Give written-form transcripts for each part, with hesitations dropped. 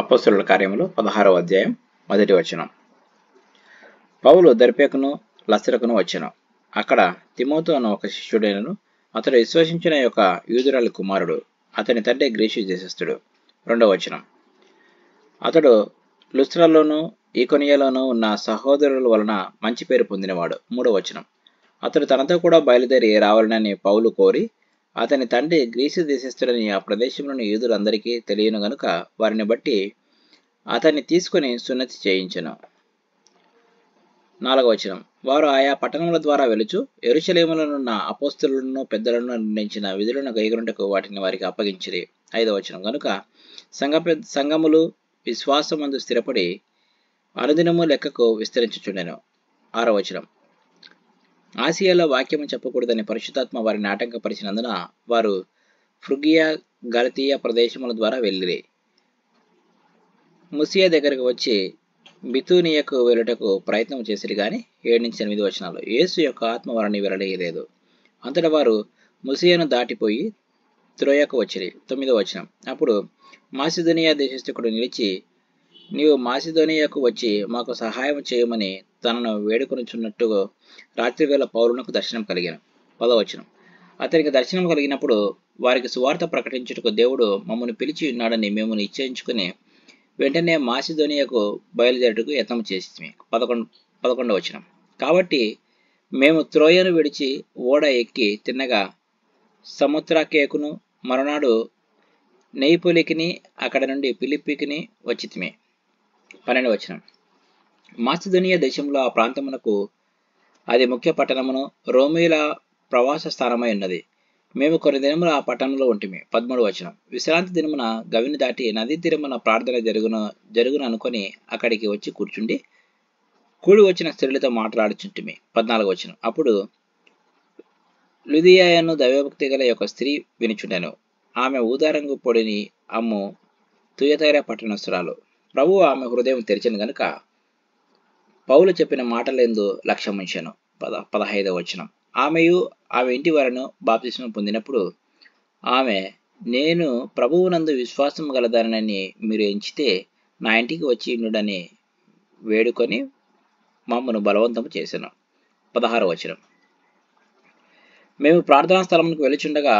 అపోస్తలుల కార్యములు 16వ అధ్యాయం 1వ వచనం. పౌలు దర్బేకును లస్త్రకును వచ్చెను. అక్కడ తిమోతు అను ఒక శిష్యుడైనను, అతడు విశ్వసించిన యొక్క యూదురాలి కుమారుడు. అతని తండ్రి గ్రీసు దేశస్థుడు. 2వ వచనం. అతడు లుస్త్రలోను ఈకొనియలోను ఉన్న సహోదరుల వలన మంచి పేరు పొందినవాడు. 3వ వచనం. అతడు తనతో కూడా బయలుదేరి రావాలని పౌలు కోరి, అతని తండ్రి గ్రీసు దేశస్థుడని ఆ ప్రదేశంలోని యూదులందరికీ తెలియను గనుక వారిని బట్టి అతన్ని తీసుకుని సున్నతి చేయించెను. 4వ వచనం. వారు ఆయా పట్టణముల ద్వారా వెలుచు యెరూషలేములోనున్న అపోస్తలులను పెద్దలను నిర్ణయించిన విధులను గైకొనుటకు వాటిని వారికి అప్పగించిరి. 5వ వచనం. గనుక సంఘములు విశ్వాసమందు స్థిరపడి అనుదినము లెక్కకు విస్తరించుచుండెను. 6వ వచనం. ఆసియాలో వాక్యము చెప్పకూడదని పరిశుద్ధాత్మ వారిని ఆటంకపరిచినందున వారు ఫ్రుగియా గలతీయ ప్రదేశముల ద్వారా వెళ్ళిరి. ముసియా దగ్గరకు వచ్చి బితూనియకు వెళ్ళుటకు ప్రయత్నం చేసిరి గాని 7-8 వచనాలు. యేసు యొక్క ఆత్మ వారిని వెళ్ళలేదు. అంతటా వారు ముసియాను దాటిపోయి త్రోయకు వచ్చిరి. 9వ వచనం. అప్పుడు మాసిదోనియా దేశస్థుడు నిలిచి, నీవు మాసిదోనియాకు వచ్చి మాకు సహాయం చేయమని తనను వేడుకొనుచున్నట్టు రాత్రివేళ పౌలునకు దర్శనం కలిగాను. 10వ వచనం. అతనికి దర్శనం కలిగినప్పుడు వారికి సువార్త ప్రకటించుటకు దేవుడు మమ్మల్ని పిలిచి ఉన్నాడని మేము నిశ్చయించుకుని వెంటనే మాసిదోనియాకు బయలుదేరుటకు యత్నం చేసి 11వ వచనం. కాబట్టి మేము త్రోయను విడిచి ఓడ ఎక్కి తిన్నగా సముద్రాకేకును మరునాడు నెయిపోలికిని అక్కడ నుండి ఫిలిప్పికిని వచ్చితిమి. 12వ వచనం. మాసిదోనియా దేశంలో ఆ ప్రాంతమునకు అది ముఖ్య పట్టణమును రోమీల ప్రవాస స్థానమై ఉన్నది. మేము కొన్ని దినములు ఆ పట్టణంలో ఉంటిమి. 13వ వచనం. విశ్రాంతి దినమున గవిని దాటి నదీ తీరమున ప్రార్థన జరుగును అనుకొని అక్కడికి వచ్చి కూర్చుండి కూడి వచ్చిన స్త్రీలతో మాట్లాడుచుంటిమి. 14వ వచనం. అప్పుడు లుదియాయను దైవభక్తి గల యొక్క స్త్రీ వినుచుండెను. ఆమె ఊదారంగు పొడిని అమ్ము తుయతైర పట్టణస్థురాలు. ప్రభువు ఆమె హృదయం తెరిచెను గనుక పౌలు చెప్పిన మాటలందు లక్ష్యముంచెను. 15వ వచనం. ఆమెయు ఆమె ఇంటి వారిను బాప్తిస్మం పొందినప్పుడు ఆమె, నేను ప్రభువునందు విశ్వాసం గలదానని మీరు ఎంచితే నా ఇంటికి వచ్చి ఉండుడని వేడుకొని మమ్మను బలవంతము చేశాను. 16వ వచనం. మేము ప్రార్థనా స్థలమునకు వెలుచుండగా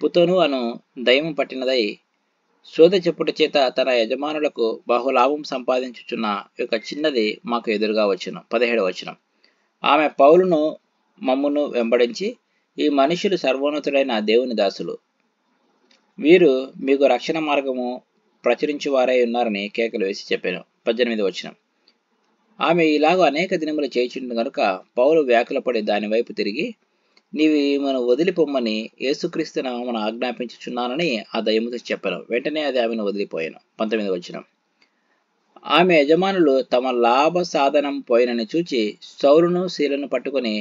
పుతోను అను దయ్యము పట్టినదై శోధ చెప్పుట చేత తన యజమానులకు బహులాభం సంపాదించుచున్న ఒక చిన్నది మాకు ఎదురుగా వచ్చును. 17వ వచనం. ఆమె పౌలును మమ్మును వెంబడించి, ఈ మనుషులు సర్వోన్నతుడైన దేవుని దాసులు, వీరు మీకు రక్షణ మార్గము ప్రచురించువారై ఉన్నారని కేకలు వేసి చెప్పాను. 18వ వచనం. ఆమె ఇలాగ అనేక దినములు చేయుచుండు గనుక పౌలు వ్యాకులపడి దాని వైపు తిరిగి, నీవు ఈమెను వదిలిపొమ్మని యేసుక్రీస్తు నామమున ఆజ్ఞాపించుచున్నానని ఆ దయ్యముతో చెప్పాను. వెంటనే అది ఆమెను వదిలిపోయాను. 19వ వచనం. ఆమె యజమానులు తమ లాభ సాధనం పోయినని చూచి సౌలును శీలను పట్టుకొని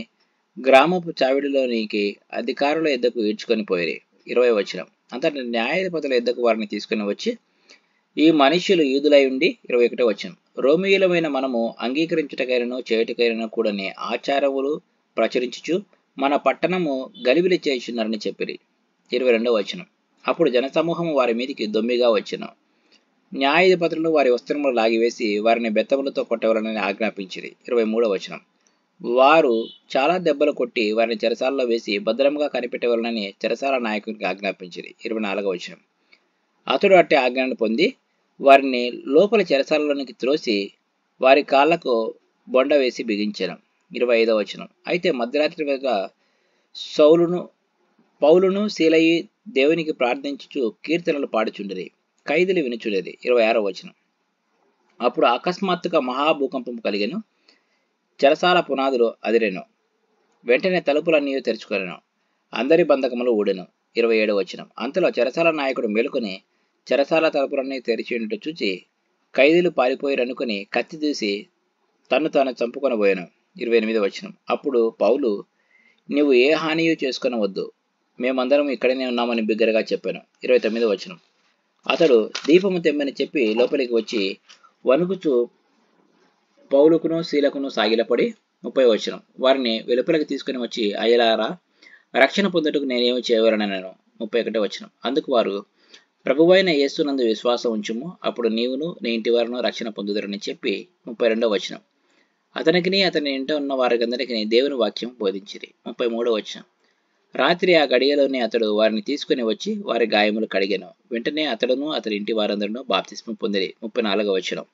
గ్రామపు చావిడిలోనికి అధికారుల ఎద్దకు ఈడ్చుకొని పోయిరి. 20వ వచనం. అంతటా న్యాయాధిపతుల ఎద్దకు వారిని తీసుకుని వచ్చి, ఈ మనుష్యులు యూదులై ఉండి 21వ వచనం. రోమియులమైన మనము అంగీకరించుటకైనను చేయుటకైనను కూడని ఆచారములు ప్రచురించుచు మన పట్టణము గలిబిలి చేయుచున్నారని చెప్పిరి. 22వ వచనం. అప్పుడు జనసమూహము వారి మీదికి దొమ్మిగా వచ్చెను. న్యాయాధిపతులను వారి వస్త్రములు లాగివేసి వారిని బెత్తములతో కొట్టవలనని ఆజ్ఞాపించిరి. 23వ వచనం. వారు చాలా దెబ్బలు కొట్టి వారిని చెరసాలలో వేసి భద్రంగా కనిపెట్టవలనని చెరసాల నాయకునికి ఆజ్ఞాపించిరి. 24వ వచనం. అతడు అట్టి ఆజ్ఞను పొంది వారిని లోపల చెరసాలలోనికి త్రోసి వారి కాళ్లకు బొండ వేసి బిగించెను. 25వ వచనం. అయితే మధ్యరాత్రి వేళ పౌలును శీలయి దేవునికి ప్రార్థించుచు కీర్తనలు పాడుచుండిరి. ఖైదీలు వినుచుండిరి. 26వ వచనం. అప్పుడు అకస్మాత్తుగా మహాభూకంపం కలిగెను. చెరసాల పునాదులు అదిరెను. వెంటనే తలుపులన్నీ తెరుచుకొనెను. అందరి బంధకములు ఊడెను. 27వ వచనం. అంతలో చెరసాల నాయకుడు మేలుకొని చెరసాల తలుపులన్నీ తెరిచినట్టు చూచి ఖైదీలు పారిపోయిరనుకుని కత్తి దూసి తన్ను తాను చంపుకొనబోయాను. 28వ వచనం. అప్పుడు పౌలు, నీవు ఏ హానియు చేసుకొనవద్దు, మేమందరం ఇక్కడనే ఉన్నామని బిగ్గరగా చెప్పాను. 29వ వచనం. అతడు దీపము తెమ్మని చెప్పి లోపలికి వచ్చి వణుకుచూ పౌలుకును శీలకును సాగిలపడి 30వ వచనం. వారిని వెలుపలికి తీసుకుని వచ్చి, అయ్యలారా, రక్షణ పొందుటకు నేనేమి చేయవలనను. 31వ వచనం. అందుకు వారు, ప్రభువైన యేసునందు విశ్వాసం ఉంచుము, అప్పుడు నీవును నీ ఇంటి వారును రక్షణ పొందుదురని చెప్పి 32వ వచనం. అతనికిని అతని ఇంట ఉన్న వారికందరికీ దేవుని వాక్యం బోధించిరి. 33వ వచనం. రాత్రి ఆ గడియలోనే అతడు వారిని తీసుకుని వచ్చి వారి గాయములు కడిగెను. వెంటనే అతడును అతని ఇంటి వారందరూ బాప్తిస్మం పొందిరి. 34వ వచనం.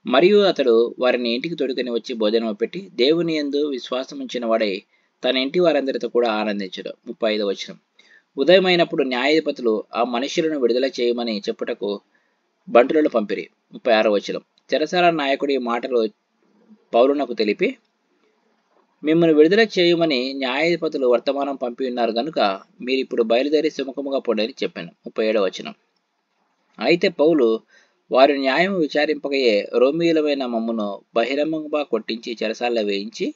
మరియు అతడు వారిని ఇంటికి తొడుకొని వచ్చి భోజనం పెట్టి దేవుని యందు విశ్వాసం ఉంచిన వాడై తన ఇంటి వారందరితో కూడా ఆనందించడు. 35వ వచనం. ఉదయమైనప్పుడు న్యాయాధిపతులు ఆ మనుషులను విడుదల చేయమని చెప్పుటకు బంటులను పంపిరి. 36వ వచనం. చెరసాల నాయకుడి మాటలు పౌలునకు తెలిపి, మిమ్మల్ని విడుదల చేయమని న్యాయాధిపతులు వర్తమానం పంపి ఉన్నారు గనుక మీరిప్పుడు బయలుదేరి సుముఖముగా పొండని చెప్పాను. 37వ వచనం. అయితే పౌలు వారి న్యాయం విచారింపకయే రోమీయులమైన మమ్మను బహిరంగంగా కొట్టించి చెరసాల్లో వేయించి,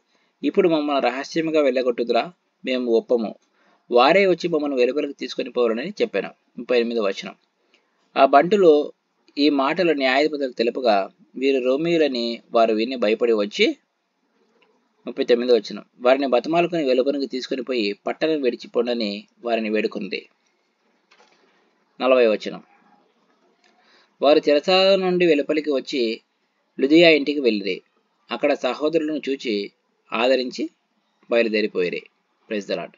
ఇప్పుడు మమ్మల్ని రహస్యముగా వెళ్ళగొట్టుదురా, మేము ఒప్పము, వారే వచ్చి మమ్మల్ని వెలుపలకు తీసుకొని పోవాలని చెప్పాను. 38వ వచనం. ఆ బంటులు ఈ మాటలు న్యాయాధిపతులకు తెలుపగా వీరు రోమీయులని వారు విని భయపడి వచ్చి 39వ వచనం. వారిని బతమాలుకొని వెలుపనికి తీసుకొని పోయి పట్టణం విడిచిపోండని వారిని వేడుకుంది. 40వ వచనం. వారు చెరసాల నుండి వెలుపలికి వచ్చి లుదియా ఇంటికి వెళ్ళిరి. అక్కడ సహోదరులను చూచి ఆదరించి బయలుదేరిపోయిరి. Praise the lord.